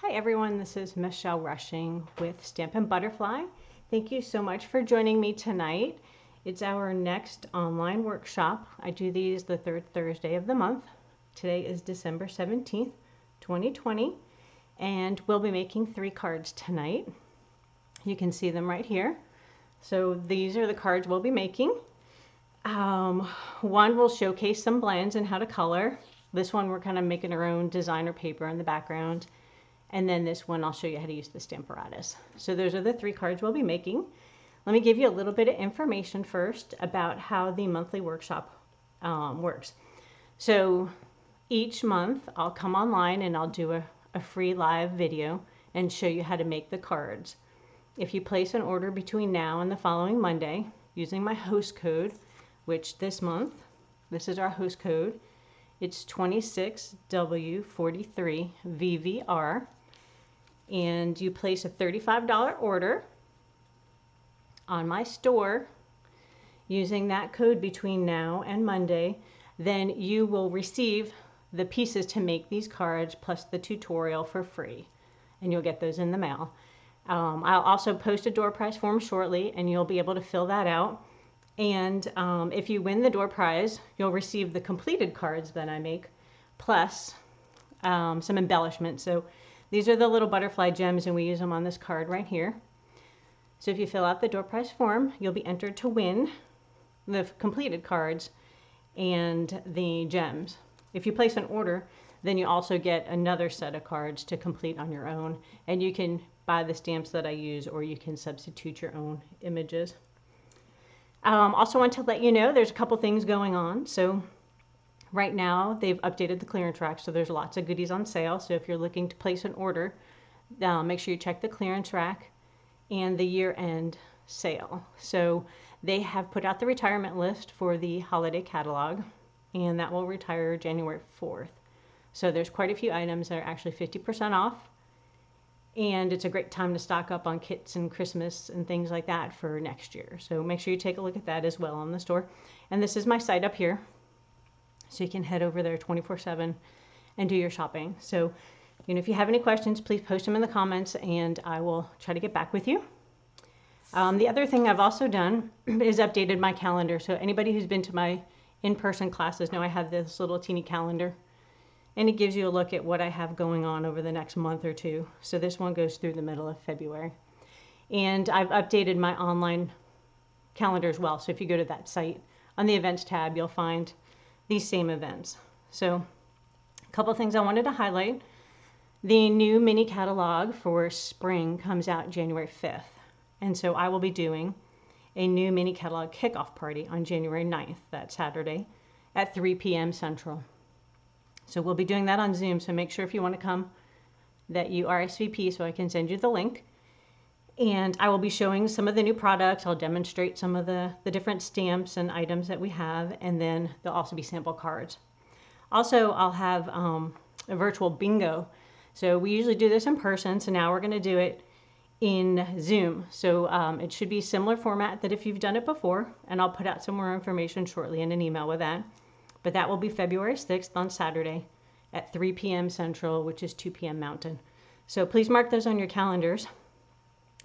Hi everyone, this is Michelle Rushing with Stampin' Butterfly. Thank you so much for joining me tonight. It's our next online workshop. I do these the third Thursday of the month. Today is December 17th, 2020, and we'll be making 3 cards tonight. You can see them right here. So these are the cards we'll be making. One will showcase some blends and how to color. This one we're kind of making our own designer paper in the background. And then this one, I'll show you how to use the Stamparatus. So those are the 3 cards we'll be making. Let me give you a little bit of information first about how the monthly workshop works. So each month I'll come online and I'll do a free live video and show you how to make the cards. If you place an order between now and the following Monday using my host code, which this month, this is our host code, it's 26W43VVR. And you place a $35 order on my store using that code between now and Monday, then you will receive the pieces to make these cards plus the tutorial for free, and you'll get those in the mail. I'll also post a door prize form shortly, and you'll be able to fill that out. And if you win the door prize, you'll receive the completed cards that I make plus some embellishments. So these are the little butterfly gems, and we use them on this card right here. So if you fill out the door prize form, you'll be entered to win the completed cards and the gems. If you place an order, then you also get another set of cards to complete on your own, and you can buy the stamps that I use, or you can substitute your own images. Also want to let you know there's a couple things going on. So right now, they've updated the clearance rack, so there's lots of goodies on sale. So if you're looking to place an order, make sure you check the clearance rack and the year-end sale. So they have put out the retirement list for the holiday catalog, and that will retire January 4th. So there's quite a few items that are actually 50% off, and it's a great time to stock up on kits and Christmas and things like that for next year. So make sure you take a look at that as well on the store. And this is my site up here. So you can head over there 24/7 and do your shopping. So, if you have any questions, please post them in the comments and I will try to get back with you. The other thing I've also done is updated my calendar. So anybody who's been to my in-person classes know I have this little teeny calendar, and it gives you a look at what I have going on over the next month or two. So this one goes through the middle of February. And I've updated my online calendar as well. So if you go to that site, on the events tab, you'll find these same events. So a couple things I wanted to highlight. The new mini catalog for spring comes out January 5th. And so I will be doing a new mini catalog kickoff party on January 9th, that Saturday, at 3 p.m. Central. So we'll be doing that on Zoom. So make sure if you want to come that you RSVP so I can send you the link. And I will be showing some of the new products. I'll demonstrate some of the different stamps and items that we have, and then there'll also be sample cards. Also, I'll have a virtual bingo. So we usually do this in person, so now we're going to do it in Zoom. So it should be a similar format that if you've done it before, and I'll put out some more information shortly in an email with that. But that will be February 6th on Saturday at 3 p.m. Central, which is 2 p.m. Mountain. So please mark those on your calendars.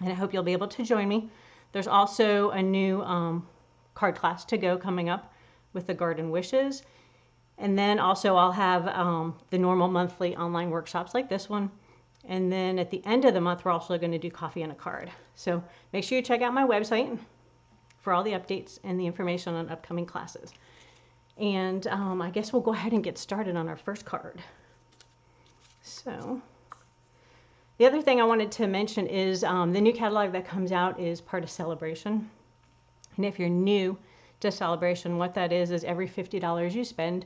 And I hope you'll be able to join me. There's also a new card class to go coming up with the Garden Wishes. And then also I'll have the normal monthly online workshops like this one. And then at the end of the month, we're also going to do coffee and a card. So make sure you check out my website for all the updates and the information on upcoming classes. And I guess we'll go ahead and get started on our first card. So the other thing I wanted to mention is the new catalog that comes out is part of Celebration. And if you're new to Celebration, what that is every $50 you spend,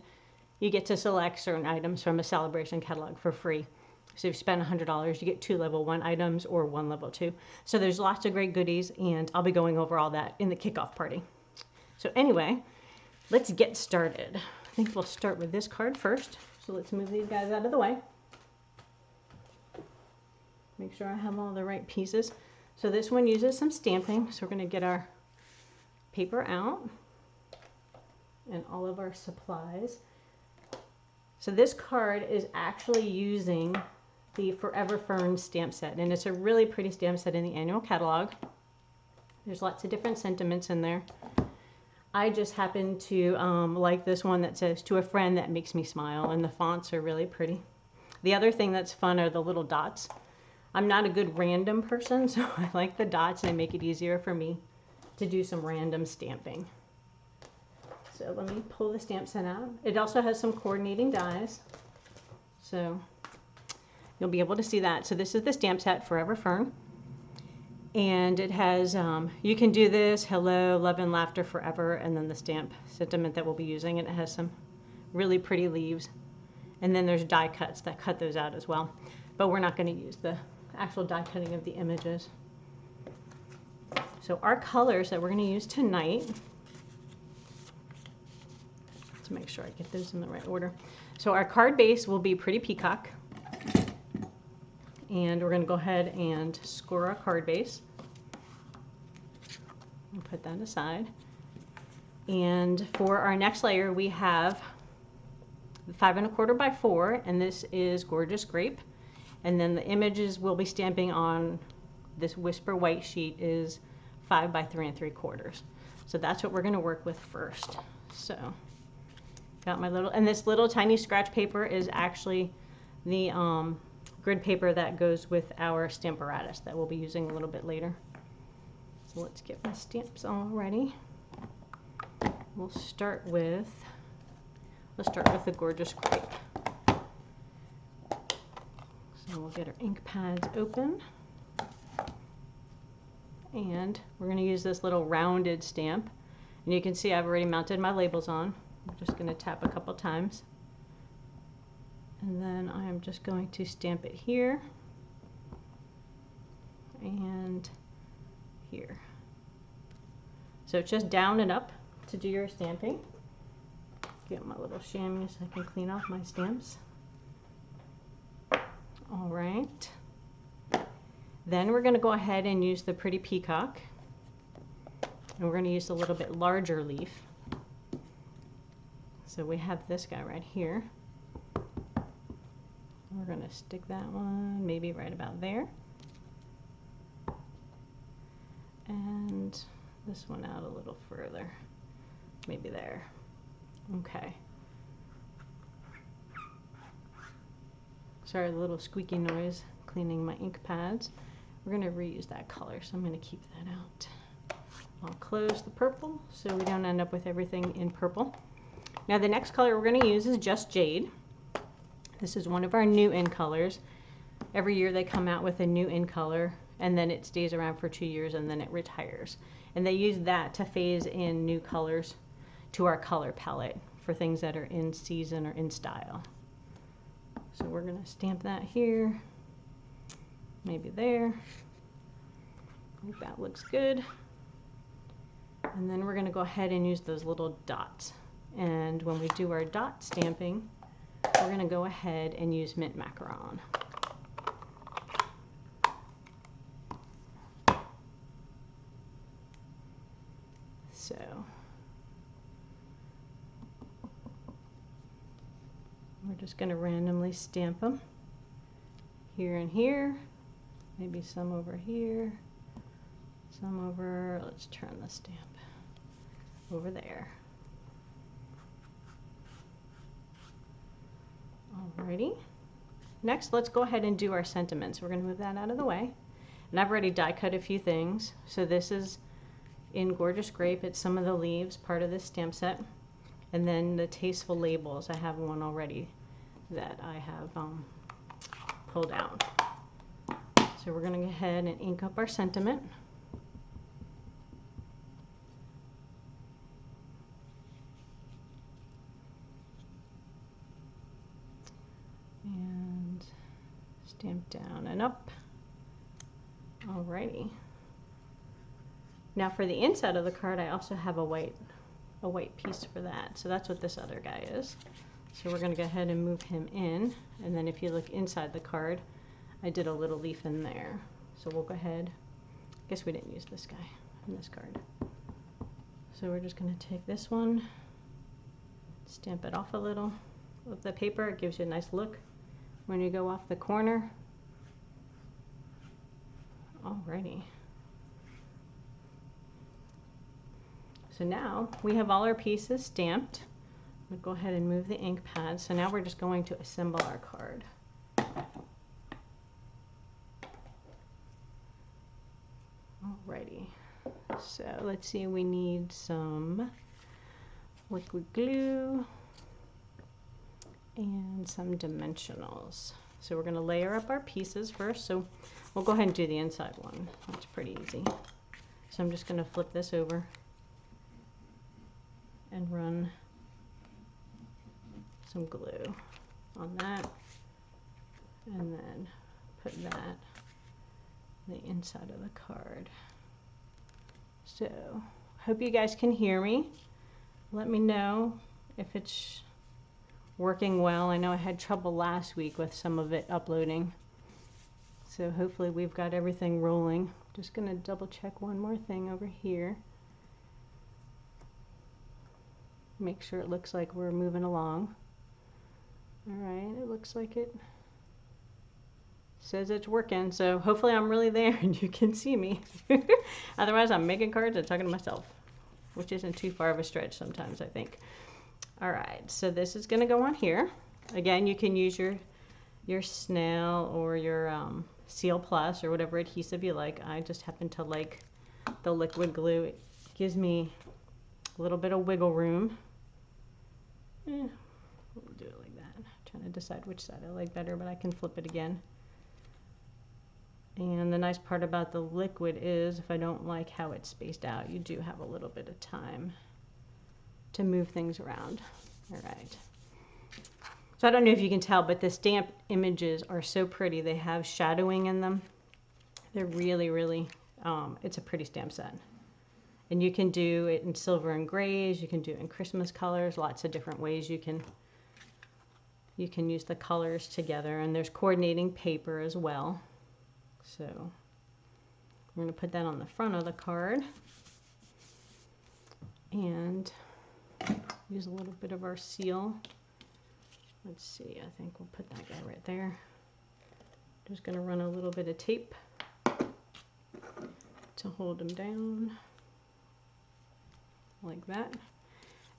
you get to select certain items from a Celebration catalog for free. So if you spend $100, you get 2 level 1 items or 1 level 2. So there's lots of great goodies, and I'll be going over all that in the kickoff party. So anyway, let's get started. I think we'll start with this card first. So let's move these guys out of the way. Make sure I have all the right pieces. So this one uses some stamping. So we're going to get our paper out and all of our supplies. So this card is actually using the Forever Fern stamp set, and it's a really pretty stamp set in the annual catalog. There's lots of different sentiments in there. I just happen to like this one that says, "To a friend that makes me smile," and the fonts are really pretty. The other thing that's fun are the little dots. I'm not a good random person, so I like the dots and they make it easier for me to do some random stamping. So let me pull the stamp set out. It also has some coordinating dies, so you'll be able to see that. So this is the stamp set, Forever Fern. And it has, you can do this, hello, love and laughter forever, and then the stamp sentiment that we'll be using. And it has some really pretty leaves. And then there's die cuts that cut those out as well. But we're not going to use the actual die cutting of the images. So our colors that we're going to use tonight, to make sure I get those in the right order. So our card base will be Pretty Peacock. And we're going to go ahead and score our card base. And put that aside. And for our next layer, we have 5 1/4 by 4, and this is Gorgeous Grape. And then the images we'll be stamping on this Whisper White sheet is 5 by 3 3/4. So that's what we're going to work with first. So got my little, and this little tiny scratch paper is actually the grid paper that goes with our Stamparatus that we'll be using a little bit later. So let's get my stamps all ready. We'll start with the Gorgeous Grape. So we'll get our ink pads open. And we're going to use this little rounded stamp. And you can see I've already mounted my labels on. I'm just going to tap a couple times. And then I am just going to stamp it here and here. So it's just down and up to do your stamping. Get my little chamois so I can clean off my stamps. All right. Then we're going to go ahead and use the Pretty Peacock. And we're going to use a little bit larger leaf. So we have this guy right here. We're going to stick that one maybe right about there. And this one out a little further. Maybe there. Okay. Sorry, a little squeaky noise cleaning my ink pads. We're going to reuse that color, so I'm going to keep that out. I'll close the purple so we don't end up with everything in purple. Now the next color we're going to use is Just Jade. This is one of our new in colors. Every year they come out with a new in color, and then it stays around for 2 years and then it retires. And they use that to phase in new colors to our color palette for things that are in season or in style. So we're going to stamp that here, maybe there. I think that looks good. And then we're going to go ahead and use those little dots. And when we do our dot stamping, we're going to go ahead and use mint macaron. So we're just going to randomly stamp them here and here, maybe some over here, some over, let's turn the stamp over there. Alrighty. Next, let's go ahead and do our sentiments. We're going to move that out of the way. And I've already die cut a few things. So this is in Gorgeous Grape. It's some of the leaves, part of this stamp set. And then the Tasteful Labels. I have one already that I have pulled out. So we're going to go ahead and ink up our sentiment. And stamp down and up. Alrighty. Now for the inside of the card, I also have a white piece for that. So that's what this other guy is. So we're going to go ahead and move him in. And then if you look inside the card, I did a little leaf in there. So we'll go ahead. I guess we didn't use this guy in this card. So we're just going to take this one, stamp it off a little of the paper. It gives you a nice look when you go off the corner. Alrighty. So now we have all our pieces stamped. I'm going to go ahead and move the ink pad. So now we're just going to assemble our card. Alrighty. So let's see, we need some liquid glue and some dimensionals. So we're going to layer up our pieces first. So we'll go ahead and do the inside one. That's pretty easy. So I'm just going to flip this over and run some glue on that, and then put that on the inside of the card. So hope you guys can hear me. Let me know if it's working well. I know I had trouble last week with some of it uploading, so hopefully we've got everything rolling. Just gonna double check one more thing over here. Make sure it looks like we're moving along. All right, it looks like it says it's working, so hopefully I'm really there and you can see me. Otherwise I'm making cards and talking to myself, which isn't too far of a stretch sometimes, I think. All right, so this is gonna go on here. Again, you can use your snail or your Seal Plus or whatever adhesive you like. I just happen to like the liquid glue. It gives me a little bit of wiggle room. We'll do it like that. I'm trying to decide which side I like better, but I can flip it again. And the nice part about the liquid is if I don't like how it's spaced out, you do have a little bit of time to move things around. All right. So I don't know if you can tell, but the stamped images are so pretty. They have shadowing in them. They're really, really, it's a pretty stamp set. And you can do it in silver and grays, you can do it in Christmas colors, lots of different ways you can use the colors together. And there's coordinating paper as well. So we're going to put that on the front of the card and use a little bit of our seal. Let's see, I think we'll put that guy right there. Just going to run a little bit of tape to hold them down. Like that.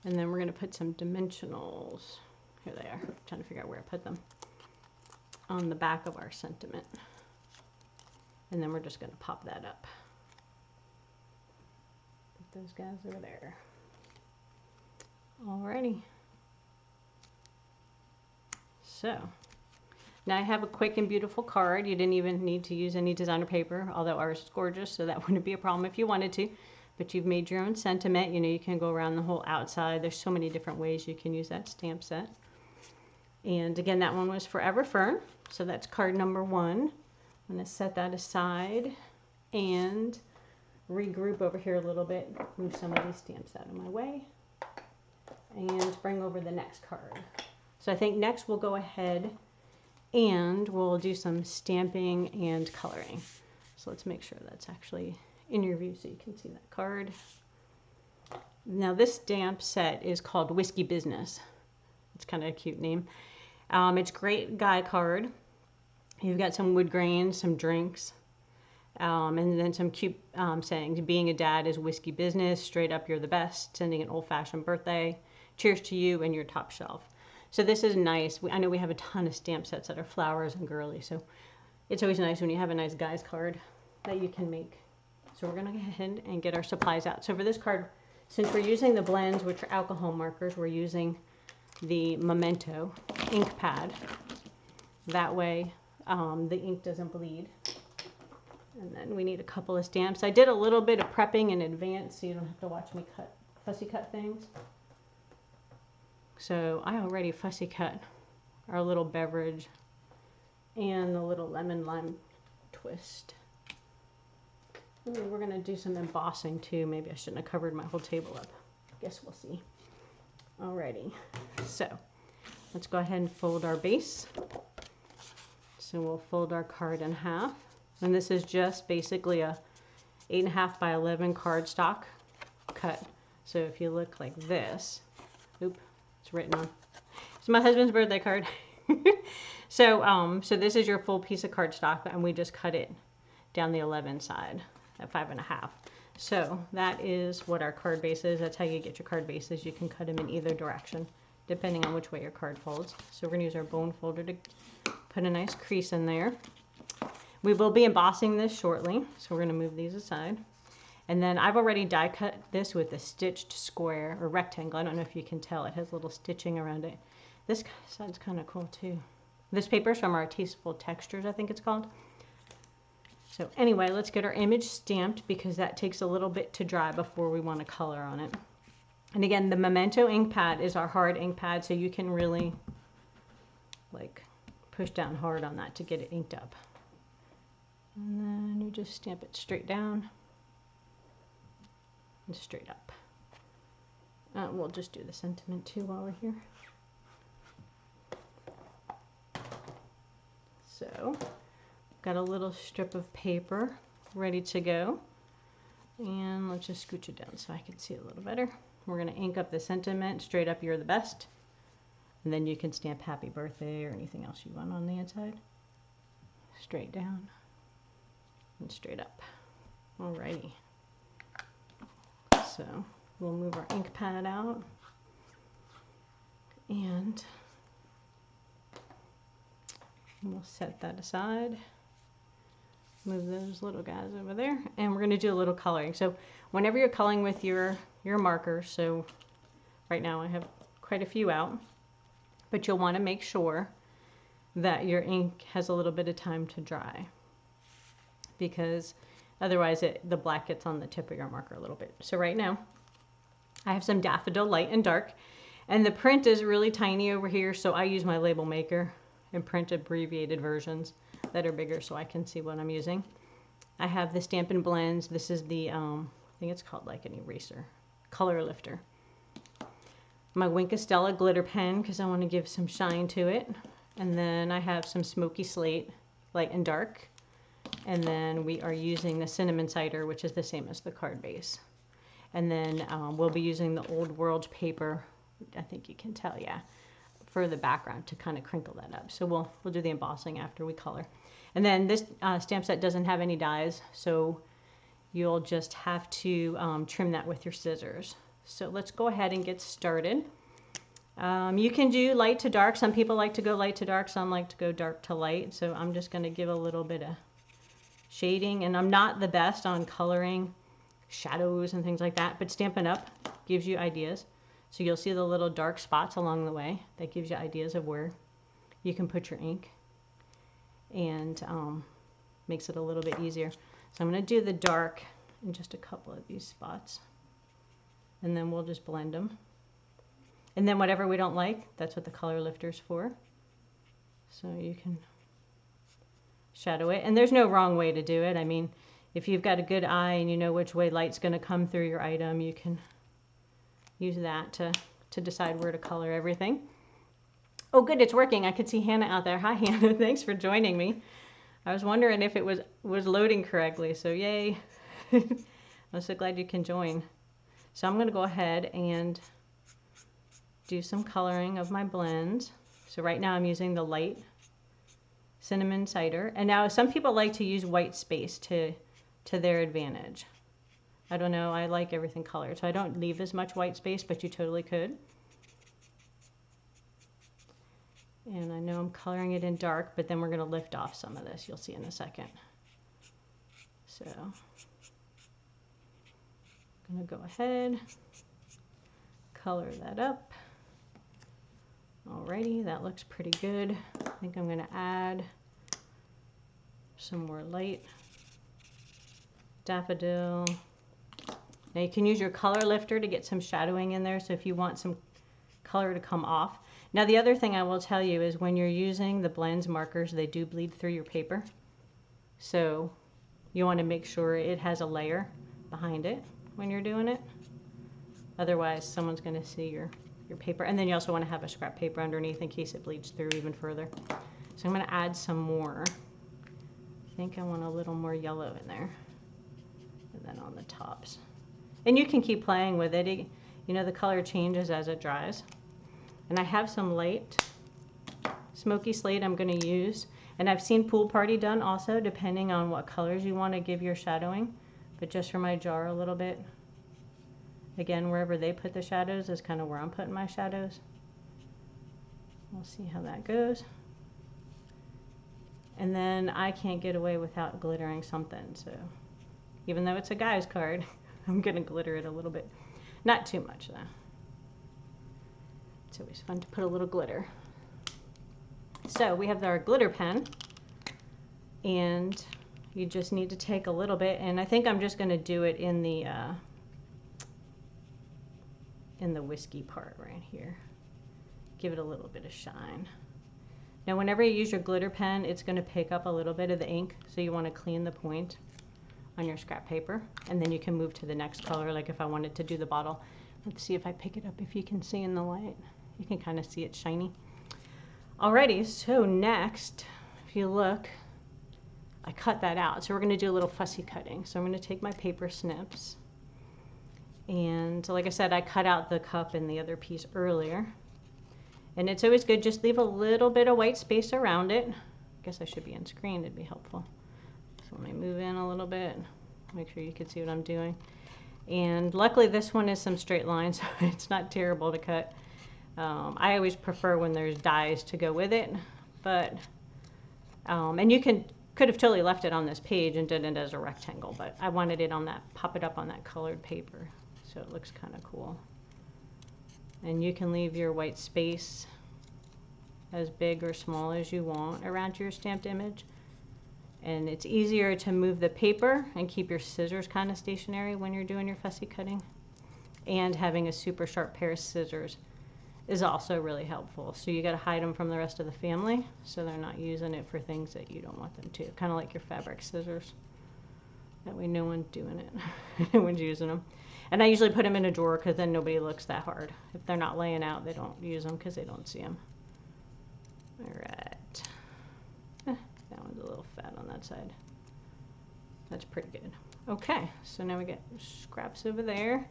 And then we're going to put some dimensionals. Here they are. I'm trying to figure out where I put them. On the back of our sentiment. And then we're just going to pop that up. Put those guys over there. Alrighty. So, now I have a quick and beautiful card. You didn't even need to use any designer paper, although ours is gorgeous, so that wouldn't be a problem if you wanted to. But you've made your own sentiment. You know, you can go around the whole outside. There's so many different ways you can use that stamp set. And again, that one was Forever Fern. So that's card number 1. I'm going to set that aside and regroup over here a little bit. Move some of these stamps out of my way. And bring over the next card. So I think next we'll go ahead and we'll do some stamping and coloring. So let's make sure that's actually in your view so you can see that card. Now this stamp set is called Whiskey Business. It's kind of a cute name. It's a great guy card. You've got some wood grains, some drinks, and then some cute sayings. Being a dad is whiskey business. Straight up, you're the best. Sending an old-fashioned birthday. Cheers to you and your top shelf. So this is nice. I know we have a ton of stamp sets that are flowers and girly, so it's always nice when you have a nice guy's card that you can make. So we're going to go ahead and get our supplies out. So for this card, since we're using the blends, which are alcohol markers, we're using the Memento ink pad. That way the ink doesn't bleed. And then we need a couple of stamps. I did a little bit of prepping in advance so you don't have to watch me fussy cut things. So I already fussy cut our little beverage and the little lemon lime twist. Ooh, we're going to do some embossing too. Maybe I shouldn't have covered my whole table up. Guess we'll see. Alrighty. So let's go ahead and fold our base. So we'll fold our card in half. And this is just basically a 8.5 by 11 cardstock cut. So if you look like this, oop, it's written on. It's my husband's birthday card. So this is your full piece of cardstock, and we just cut it down the 11 side at 5.5. So that is what our card base is. That's how you get your card bases. You can cut them in either direction, depending on which way your card folds. So we're going to use our bone folder to put a nice crease in there. We will be embossing this shortly, so we're going to move these aside. And then I've already die cut this with a stitched square or rectangle. I don't know if you can tell. It has little stitching around it. This side's kind of cool too. This paper is from our Tasteful Textures, I think it's called. So anyway, let's get our image stamped because that takes a little bit to dry before we want to color on it. And again, the Memento ink pad is our hard ink pad, so you can really like push down hard on that to get it inked up. And then you just stamp it straight down and straight up. We'll just do the sentiment too while we're here. So got a little strip of paper ready to go. And let's just scooch it down so I can see it a little better. We're going to ink up the sentiment, straight up, you're the best. And then you can stamp happy birthday or anything else you want on the inside. Straight down and straight up. Alrighty. So we'll move our ink pad out. And we'll set that aside. Move those little guys over there, and we're going to do a little coloring. So whenever you're coloring with your markers, so right now I have quite a few out, but you'll want to make sure that your ink has a little bit of time to dry, because otherwise the black gets on the tip of your marker a little bit. So right now I have some Daffodil Light and Dark, and the print is really tiny over here, so I use my label maker and print abbreviated versions that are bigger so I can see what I'm using. I have the Stampin' Blends. This is the, I think it's called like an eraser, color lifter. My Wink of Stella glitter pen because I want to give some shine to it. And then I have some Smoky Slate, light and dark. And then we are using the Cinnamon Cider, which is the same as the card base. And then we'll be using the Old World paper, I think you can tell, yeah, for the background to kind of crinkle that up. So we'll do the embossing after we color. And then this stamp set doesn't have any dies, so you'll just have to trim that with your scissors. So let's go ahead and get started. You can do light to dark. Some people like to go light to dark, some like to go dark to light. So I'm just going to give a little bit of shading, and I'm not the best on coloring shadows and things like that, but Stampin' Up gives you ideas. So you'll see the little dark spots along the way. That gives you ideas of where you can put your ink, and makes it a little bit easier. So I'm going to do the dark in just a couple of these spots, and then we'll just blend them. And then whatever we don't like, that's what the color lifter's for. So you can shadow it. And there's no wrong way to do it. I mean, if you've got a good eye and you know which way light's going to come through your item, you can use that to decide where to color everything. Oh good, it's working. I could see Hannah out there. Hi Hannah, thanks for joining me. I was wondering if it was loading correctly, so yay. I'm so glad you can join. So I'm going to go ahead and do some coloring of my blends. So right now I'm using the light Cinnamon Cider. And now some people like to use white space to their advantage. I don't know, I like everything colored, so I don't leave as much white space, but you totally could. And I know I'm coloring it in dark, but then we're going to lift off some of this. You'll see in a second. So I'm going to go ahead, color that up. Alrighty, that looks pretty good. I think I'm going to add some more light Daffodil. Now you can use your color lifter to get some shadowing in there, so if you want some color to come off. Now the other thing I will tell you is when you're using the Blends markers, they do bleed through your paper. So you want to make sure it has a layer behind it when you're doing it. Otherwise someone's going to see your paper. And then you also want to have a scrap paper underneath in case it bleeds through even further. So I'm going to add some more. I think I want a little more yellow in there. And then on the tops. And you can keep playing with it. You know, the color changes as it dries. And I have some light Smoky Slate I'm going to use. And I've seen pool party done also, depending on what colors you want to give your shadowing. But just for my jar a little bit. Again, wherever they put the shadows is kind of where I'm putting my shadows. We'll see how that goes. And then I can't get away without glittering something. So even though it's a guy's card, I'm going to glitter it a little bit. Not too much though. It's always fun to put a little glitter. So we have our glitter pen, and you just need to take a little bit, and I think I'm just going to do it in the whiskey part right here. Give it a little bit of shine. Now whenever you use your glitter pen, it's going to pick up a little bit of the ink, so you want to clean the point on your scrap paper, and then you can move to the next color. Like if I wanted to do the bottle, let's see if I pick it up, if you can see in the light. You can kind of see it shiny. Alrighty, so next, if you look, I cut that out. So we're going to do a little fussy cutting. So I'm going to take my paper snips, and like I said, I cut out the cup and the other piece earlier. And it's always good, just leave a little bit of white space around it. I guess I should be on screen, it'd be helpful. So let me move in a little bit, make sure you can see what I'm doing. And luckily this one is some straight lines, so it's not terrible to cut. I always prefer when there's dies to go with it, but and you could have totally left it on this page and did it as a rectangle, but I wanted it on that, pop it up on that colored paper, so it looks kind of cool. And you can leave your white space as big or small as you want around your stamped image. And it's easier to move the paper and keep your scissors kind of stationary when you're doing your fussy cutting. And having a super sharp pair of scissors is also really helpful. So you got to hide them from the rest of the family so they're not using it for things that you don't want them to. Kind of like your fabric scissors. That way no one's doing it. No one's using them. And I usually put them in a drawer because then nobody looks that hard. If they're not laying out, they don't use them because they don't see them. All right. That one's a little fat on that side. That's pretty good. Okay, so now we get scraps over there.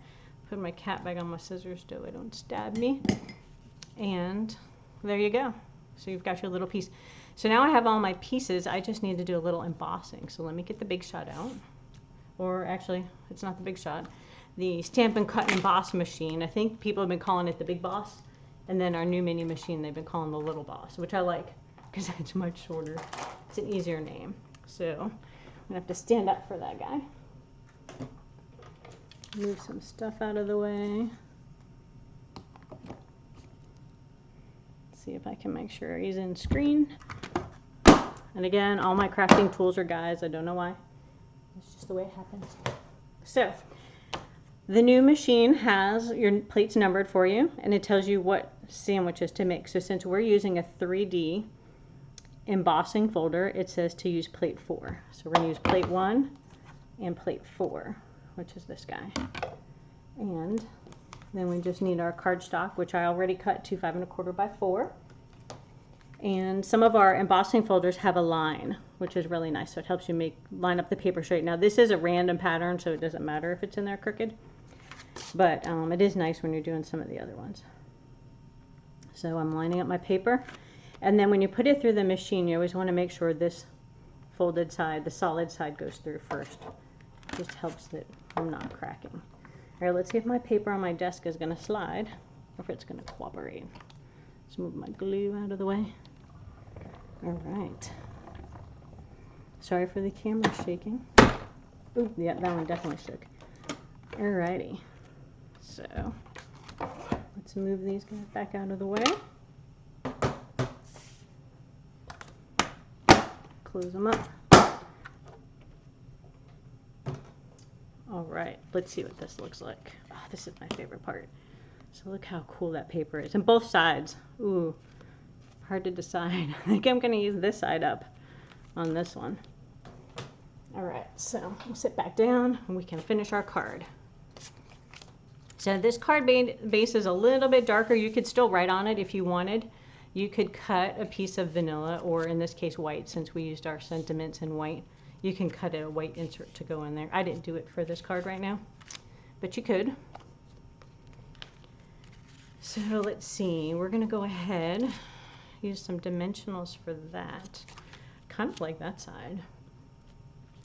Put my cat back on my scissors so it don't stab me. And there you go. So you've got your little piece. So now I have all my pieces. I just need to do a little embossing. So let me get the Big Shot out. Or actually, it's not the Big Shot. The Stampin' Cut and Emboss machine. I think people have been calling it the Big Boss. And then our new mini machine, they've been calling the Little Boss, which I like because it's much shorter. It's an easier name. So I'm going to have to stand up for that guy. Move some stuff out of the way. See if I can make sure he's in screen. And again, all my crafting tools are guys. I don't know why. It's just the way it happens. So the new machine has your plates numbered for you, and it tells you what sandwiches to make. So since we're using a 3D embossing folder, it says to use plate 4. So we're going to use plate 1 and plate 4, which is this guy. And then we just need our cardstock, which I already cut to 5 1/4 by 4. And some of our embossing folders have a line, which is really nice. So it helps you line up the paper straight. Now this is a random pattern, so it doesn't matter if it's in there crooked. But it is nice when you're doing some of the other ones. So I'm lining up my paper. And then when you put it through the machine, you always want to make sure this folded side, the solid side, goes through first. It just helps that I'm not cracking. All right, let's see if my paper on my desk is going to slide or if it's going to cooperate. Let's move my glue out of the way. All right. Sorry for the camera shaking. Ooh, yeah, that one definitely shook. All righty. So let's move these guys back out of the way. Close them up. All right, let's see what this looks like. Oh, this is my favorite part. So look how cool that paper is. And both sides. Ooh, hard to decide. I think I'm going to use this side up on this one. All right, so we'll sit back down and we can finish our card. So this card base is a little bit darker. You could still write on it if you wanted. You could cut a piece of vanilla, or in this case white, since we used our sentiments in white. You can cut a white insert to go in there. I didn't do it for this card right now, but you could. So let's see, we're gonna go ahead, use some dimensionals for that. kind of like that side.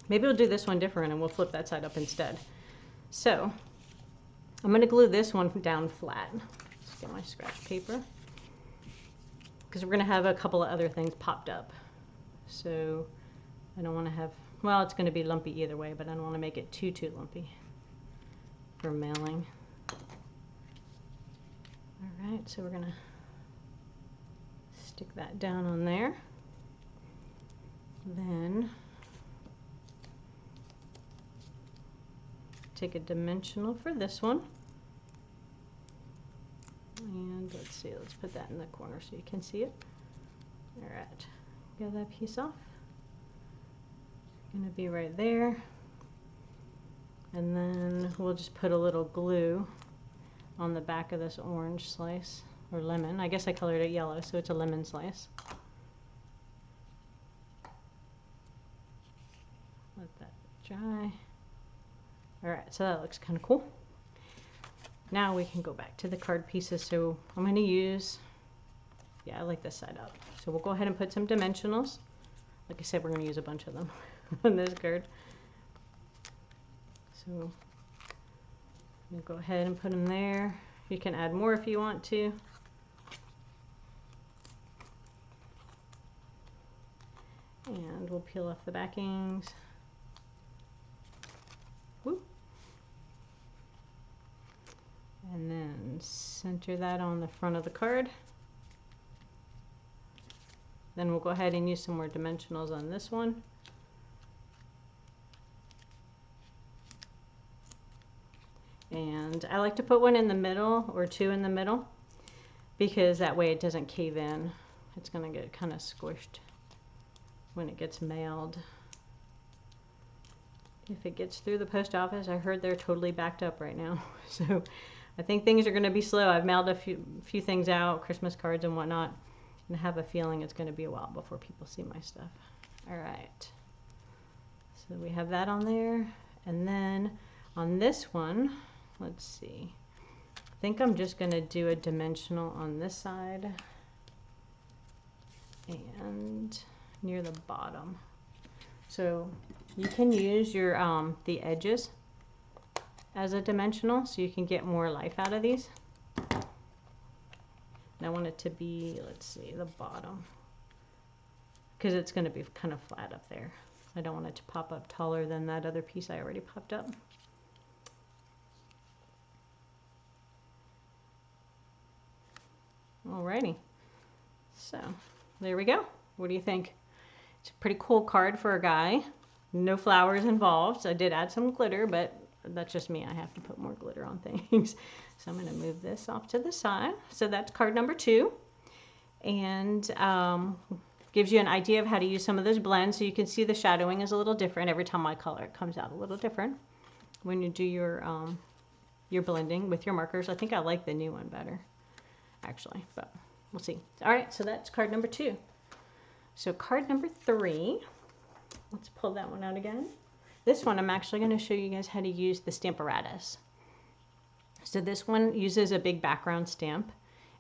Maybe we'll do this one different and we'll flip that side up instead. So I'm going to glue this one down flat. Let's get my scratch paper, because we're going to have a couple of other things popped up. So I don't want to have, well, it's going to be lumpy either way, but I don't want to make it too lumpy for mailing. All right, so we're going to stick that down on there. Then take a dimensional for this one. And let's see, let's put that in the corner so you can see it. All right, get that piece off. It's gonna be right there. And then we'll just put a little glue on the back of this orange slice, or lemon. I guess I colored it yellow, so it's a lemon slice. Let that dry. All right, so that looks kind of cool. Now we can go back to the card pieces. So I'm going to use, yeah, I like this side up. So we'll go ahead and put some dimensionals. Like I said, we're going to use a bunch of them on this card. So we'll go ahead and put them there. You can add more if you want to. And we'll peel off the backings. Woo. And then center that on the front of the card. Then we'll go ahead and use some more dimensionals on this one. And I like to put one in the middle or two in the middle, because that way it doesn't cave in. It's going to get kind of squished when it gets mailed. If it gets through the post office, I heard they're totally backed up right now. So I think things are going to be slow. I've mailed a few things out, Christmas cards and whatnot, and I have a feeling it's going to be a while before people see my stuff. All right. So we have that on there. And then on this one, let's see. I think I'm just going to do a dimensional on this side and near the bottom. So you can use your the edges as a dimensional, so you can get more life out of these. And I want it to be, let's see, the bottom, because it's going to be kind of flat up there. I don't want it to pop up taller than that other piece I already popped up. Alrighty, so there we go. What do you think? It's a pretty cool card for a guy. No flowers involved. So I did add some glitter, but that's just me. I have to put more glitter on things. So I'm going to move this off to the side. So that's card number 2. And gives you an idea of how to use some of those blends. So you can see the shadowing is a little different. Every time I color, it comes out a little different when you do your blending with your markers. I think I like the new one better, actually, but we'll see. All right, so that's card number 2. So card number 3, let's pull that one out again. This one, I'm actually going to show you guys how to use the Stamparatus. So this one uses a big background stamp,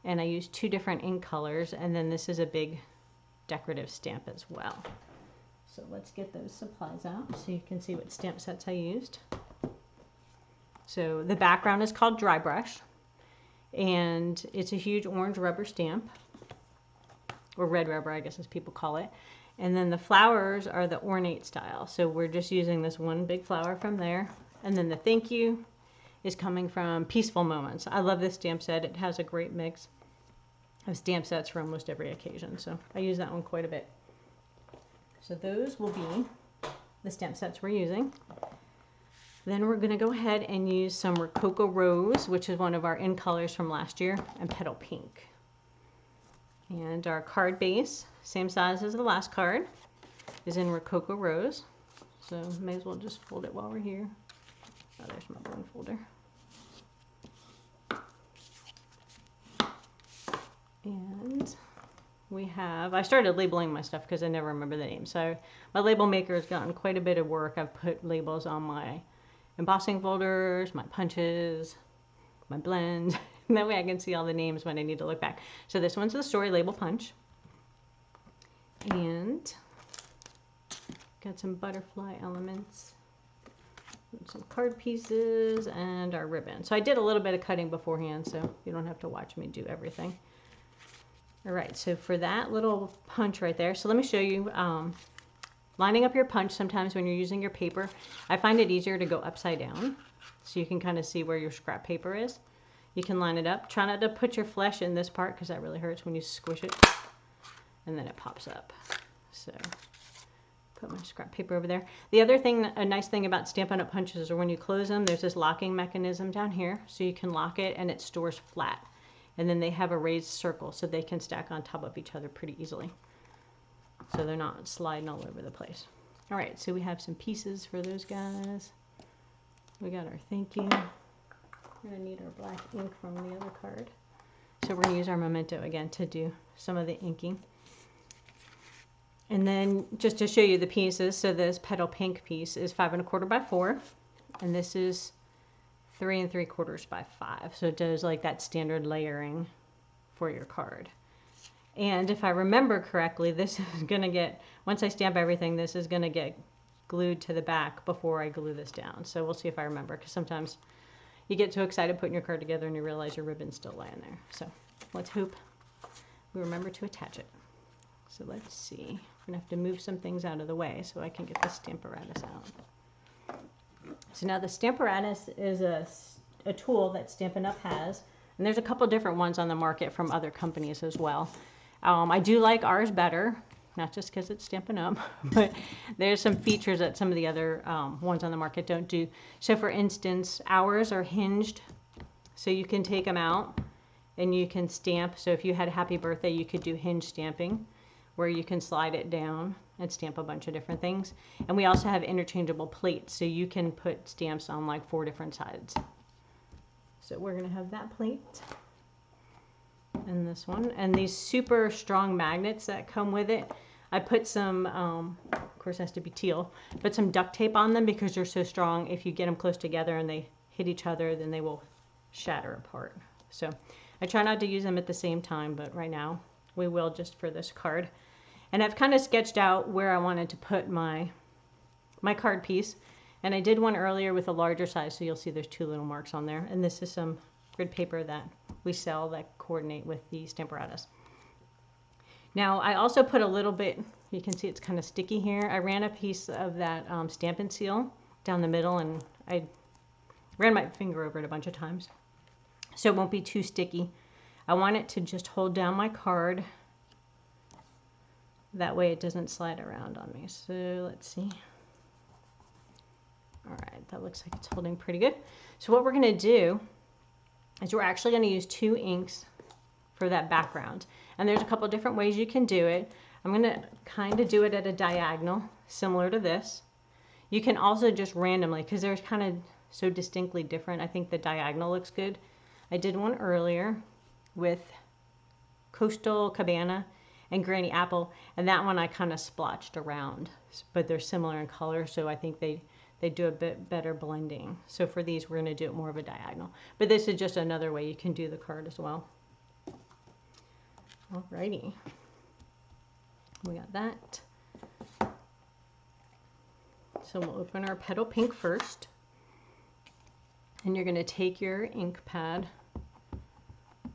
and I use 2 different ink colors, and then this is a big decorative stamp as well. So let's get those supplies out so you can see what stamp sets I used. So the background is called Dry Brush, and it's a huge orange rubber stamp, or red rubber, I guess as people call it. And then the flowers are the ornate style. So we're just using this one big flower from there. And then the thank you is coming from Peaceful Moments. I love this stamp set. It has a great mix of stamp sets for almost every occasion. So I use that one quite a bit. So those will be the stamp sets we're using. Then we're going to go ahead and use some Rococo Rose, which is one of our in colors from last year, and Petal Pink. And our card base, same size as the last card, is in Rococo Rose. So may as well just fold it while we're here. Oh, there's my bone folder. And we have, I started labeling my stuff because I never remember the name. So my label maker has gotten quite a bit of work. I've put labels on my embossing folders, my punches, my blends. And that way I can see all the names when I need to look back. So this one's the Story Label Punch. And got some butterfly elements, some card pieces, and our ribbon. So I did a little bit of cutting beforehand, so you don't have to watch me do everything. All right, so for that little punch right there, so let me show you lining up your punch. Sometimes when you're using your paper, I find it easier to go upside down so you can kind of see where your scrap paper is. You can line it up. Try not to put your flesh in this part because that really hurts when you squish it and then it pops up. So put my scrap paper over there. The other thing, a nice thing about Stampin' Up! Punches is when you close them, there's this locking mechanism down here, so you can lock it and it stores flat. And then they have a raised circle so they can stack on top of each other pretty easily. So they're not sliding all over the place. All right, so we have some pieces for those guys. We got our thank you. We're gonna need our black ink from the other card. So we're gonna use our memento again to do some of the inking. And then just to show you the pieces, so this petal pink piece is 5 1/4 by 4, and this is 3 3/4 by 5. So it does like that standard layering for your card. And if I remember correctly, this is gonna get, once I stamp everything, this is gonna get glued to the back before I glue this down. So we'll see if I remember, because sometimes you get so excited putting your card together and you realize your ribbon's still lying there. So let's hope we remember to attach it. So let's see. We're gonna have to move some things out of the way so I can get the Stamparatus out. So now the Stamparatus is a tool that Stampin' Up! Has, and there's a couple different ones on the market from other companies as well. I do like ours better, not just because it's Stampin' Up!, but there's some features that some of the other ones on the market don't do. So for instance, ours are hinged, so you can take them out and you can stamp. So if you had a happy birthday, you could do hinge stamping, where you can slide it down and stamp a bunch of different things. And we also have interchangeable plates, so you can put stamps on like 4 different sides. So we're gonna have that plate and this one, and these super strong magnets that come with it. I put some, of course it has to be teal, put some duct tape on them because they're so strong. If you get them close together and they hit each other, then they will shatter apart. So I try not to use them at the same time, but right now we will just for this card. And I've kind of sketched out where I wanted to put my card piece. And I did one earlier with a larger size, so you'll see there's 2 little marks on there. And this is some grid paper that we sell that coordinate with the Stamparatus. Now I also put a little bit, you can see it's kind of sticky here. I ran a piece of that Stampin' seal down the middle, and I ran my finger over it a bunch of times so it won't be too sticky. I want it to just hold down my card. That way it doesn't slide around on me. So let's see. All right, that looks like it's holding pretty good. So what we're gonna do is we're actually gonna use 2 inks for that background. And there's a couple different ways you can do it. I'm gonna kind of do it at a diagonal, similar to this. You can also just randomly, because they're kind of so distinctly different, I think the diagonal looks good. I did one earlier with Coastal Cabana and Granny Apple, and that one I kind of splotched around, but they're similar in color, so I think they do a bit better blending. So for these, we're going to do it more of a diagonal. But this is just another way you can do the card as well. Alrighty. We got that. So we'll open our petal pink first. And you're going to take your ink pad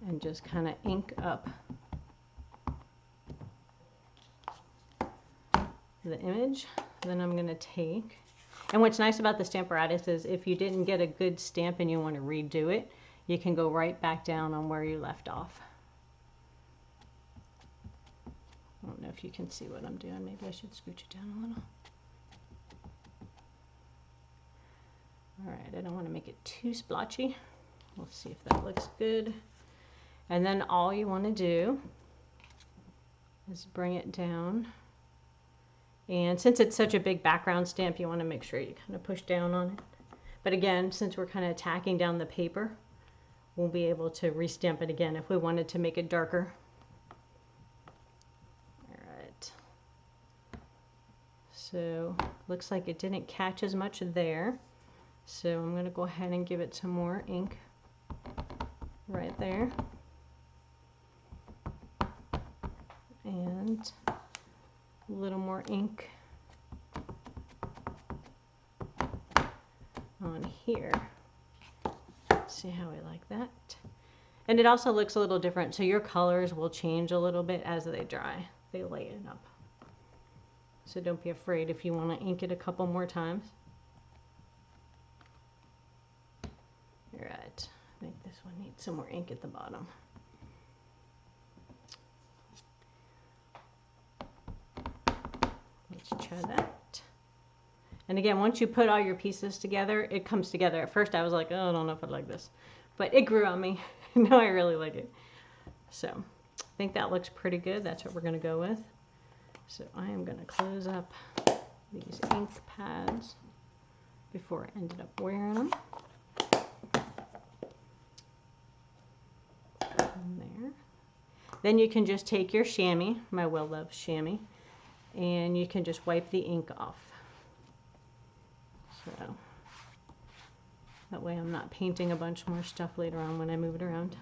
and just kind of ink up the image. Then I'm going to take, and what's nice about the Stamparatus is if you didn't get a good stamp and you want to redo it, you can go right back down on where you left off. I don't know if you can see what I'm doing. Maybe I should scooch it down a little. Alright, I don't want to make it too splotchy. We'll see if that looks good. And then all you want to do is bring it down. And since it's such a big background stamp, you want to make sure you kind of push down on it. But again, since we're kind of tacking down the paper, we'll be able to restamp it again if we wanted to make it darker. Alright. So, looks like it didn't catch as much there. So I'm going to go ahead and give it some more ink right there. And a little more ink on here. See how I like that? And it also looks a little different, so your colors will change a little bit as they dry. They lighten up. So don't be afraid if you want to ink it a couple more times. All right, I think this one needs some more ink at the bottom. Let's try that. And again, once you put all your pieces together, it comes together. At first I was like, oh, I don't know if I like this, but it grew on me. Now I really like it. So I think that looks pretty good. That's what we're going to go with. So I am going to close up these ink pads before I ended up wearing them. There. Then you can just take your chamois, my well-loved chamois, and you can just wipe the ink off. So that way I'm not painting a bunch more stuff later on when I move it around.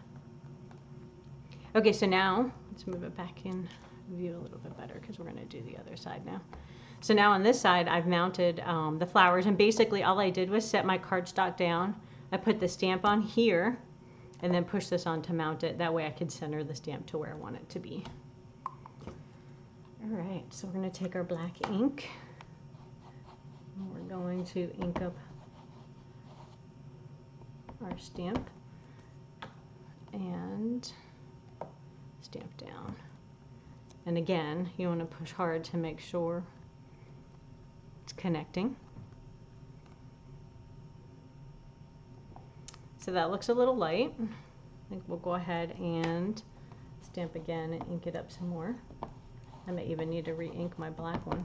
Okay, so now let's move it back in view a little bit better because we're going to do the other side now. So now on this side I've mounted the flowers, and basically all I did was set my cardstock down. I put the stamp on here and then push this on to mount it. That way I could center the stamp to where I want it to be. All right, so we're going to take our black ink and we're going to ink up our stamp and stamp down. And again, you want to push hard to make sure it's connecting. So that looks a little light. I think we'll go ahead and stamp again and ink it up some more. I may even need to re-ink my black one.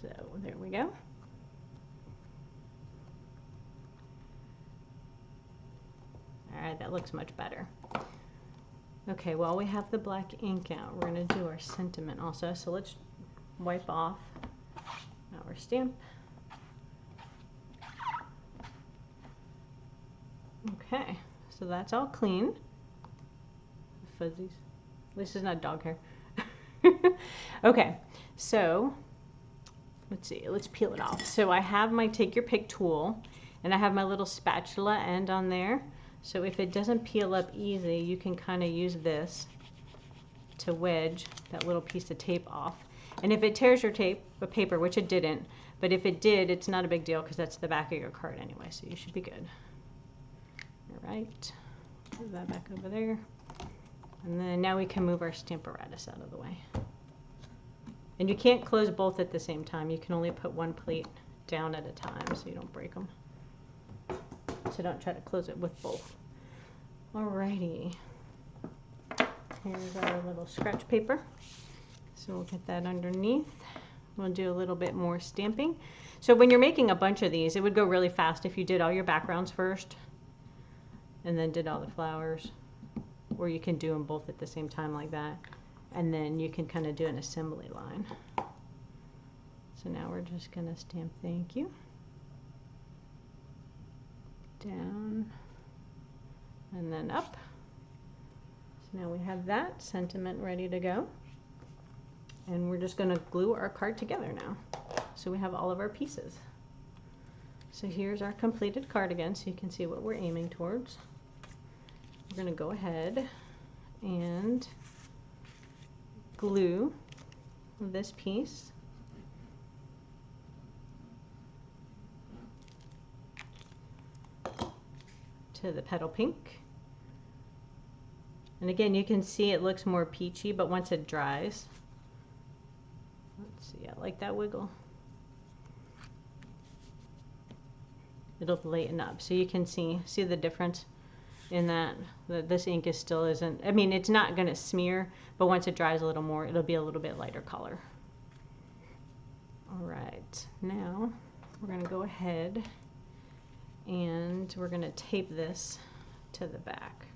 So there we go. All right, that looks much better. Okay, while we have the black ink out, we're going to do our sentiment also. So let's wipe off our stamp. Okay, so that's all clean. Fuzzies. This is not dog hair. Okay, so let's see, let's peel it off. So I have my take your pick tool, and I have my little spatula end on there. So if it doesn't peel up easy, you can kind of use this to wedge that little piece of tape off. And if it tears your paper, which it didn't, but if it did, it's not a big deal because that's the back of your card anyway, so you should be good. All right, move that back over there. And then now we can move our stamparatus out of the way. And you can't close both at the same time. You can only put one plate down at a time so you don't break them. So don't try to close it with both. Alrighty. Here's our little scratch paper. So we'll get that underneath. We'll do a little bit more stamping. So when you're making a bunch of these, it would go really fast if you did all your backgrounds first and then did all the flowers. Or you can do them both at the same time like that. And then you can kind of do an assembly line. So now we're just going to stamp thank you. Down and then up. So now we have that sentiment ready to go. And we're just going to glue our card together now. So we have all of our pieces. So here's our completed card again, so you can see what we're aiming towards. We're going to go ahead and glue this piece to the petal pink. And again, you can see it looks more peachy, but once it dries, let's see, I like that wiggle. It'll lighten up. So you can see the difference in that this ink is still isn't, I mean, it's not going to smear, but once it dries a little more, it'll be a little bit lighter color. All right, now we're going to go ahead and we're going to tape this to the back.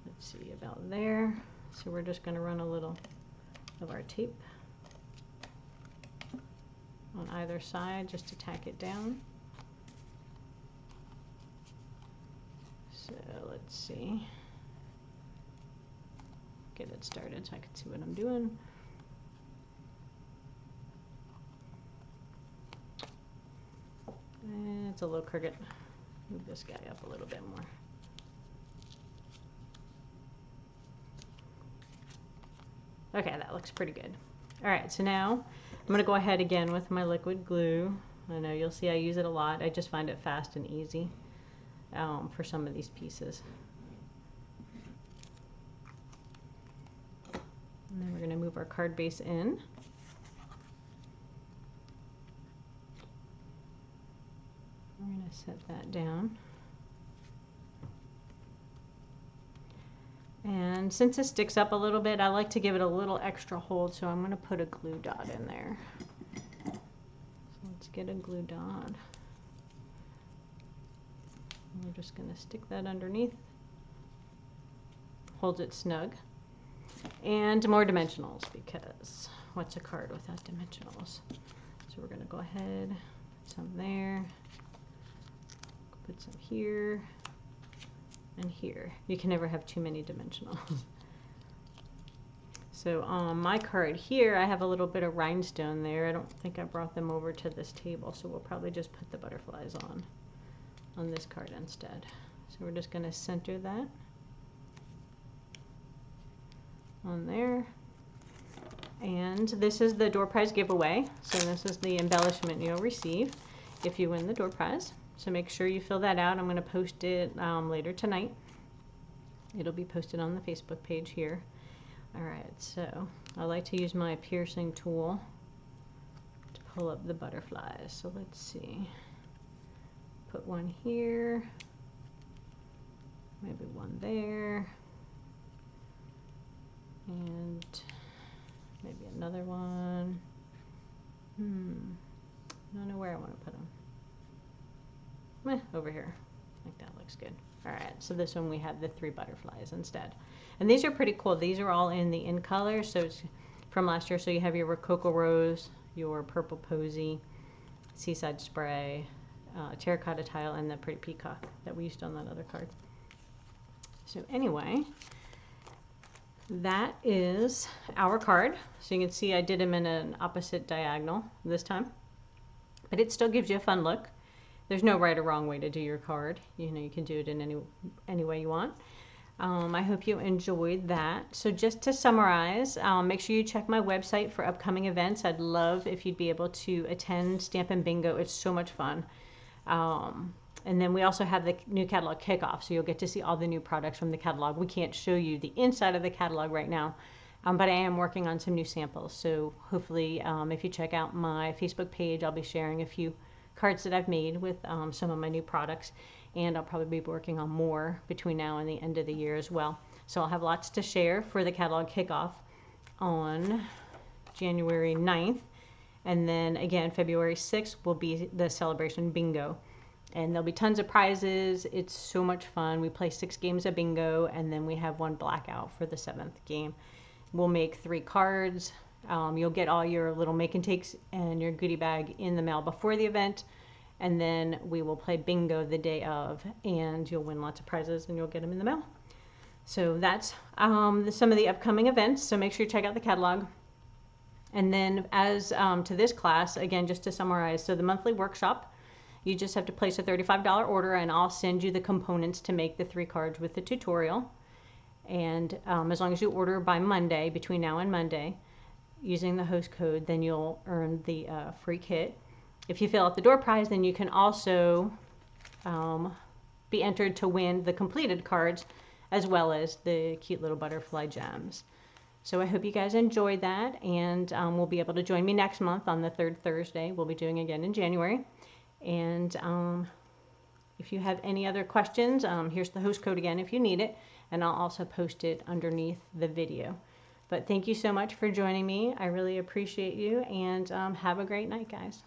Let's see, about there. So we're just going to run a little of our tape on either side just to tack it down. So let's see, get it started so I can see what I'm doing. It's a little crooked. Move this guy up a little bit more. Okay, that looks pretty good. All right, so now I'm going to go ahead again with my liquid glue. I know you'll see I use it a lot. I just find it fast and easy for some of these pieces. And then we're going to move our card base in. We're going to set that down. And since it sticks up a little bit, I like to give it a little extra hold, so I'm going to put a glue dot in there. So let's get a glue dot. We're just going to stick that underneath. Holds it snug. And more dimensionals, because what's a card without dimensionals? So we're going to go ahead, put some there, put some here, and here. You can never have too many dimensionals. So on my card here, I have a little bit of rhinestone there. I don't think I brought them over to this table, so we'll probably just put the butterflies on this card instead. So we're just going to center that on there. And this is the door prize giveaway. So this is the embellishment you'll receive if you win the door prize. So make sure you fill that out. I'm going to post it later tonight. It'll be posted on the Facebook page here. All right, so I like to use my piercing tool to pull up the butterflies. So let's see. Put one here, maybe one there, and maybe another one. I don't know where I want to put them. Over here. I think that looks good. All right, so this one we have the 3 butterflies instead. And these are pretty cool. These are all in the in color, so it's from last year. So you have your Rococo Rose, your Purple Posy, Seaside Spray, Terracotta Tile, and the Pretty Peacock that we used on that other card. So anyway, that is our card. So you can see I did them in an opposite diagonal this time, but it still gives you a fun look. There's no right or wrong way to do your card. You know, you can do it in any way you want. I hope you enjoyed that. So just to summarize, make sure you check my website for upcoming events. I'd love if you'd be able to attend Stampin' Bingo. It's so much fun. And then we also have the new catalog kickoff, so you'll get to see all the new products from the catalog. We can't show you the inside of the catalog right now, but I am working on some new samples. So hopefully if you check out my Facebook page, I'll be sharing a few cards that I've made with some of my new products, and I'll probably be working on more between now and the end of the year as well. So I'll have lots to share for the catalog kickoff on January 9th, and then again February 6th will be the celebration bingo, and there'll be tons of prizes. It's so much fun. We play 6 games of bingo, and then we have 1 blackout for the 7th game. We'll make 3 cards. You'll get all your little make and takes and your goodie bag in the mail before the event, and then we will play bingo the day of, and you'll win lots of prizes and you'll get them in the mail. So that's some of the upcoming events, so make sure you check out the catalog. And then as to this class, again, just to summarize, so the monthly workshop, you just have to place a $35 order, and I'll send you the components to make the 3 cards with the tutorial. And as long as you order by Monday, between now and Monday, using the host code, then you'll earn the free kit. If you fill out the door prize, then you can also be entered to win the completed cards as well as the cute little butterfly gems. So I hope you guys enjoyed that, and will be able to join me next month on the 3rd Thursday. We'll be doing again in January. And if you have any other questions, here's the host code again if you need it, and I'll also post it underneath the video. But thank you so much for joining me. I really appreciate you, and have a great night, guys.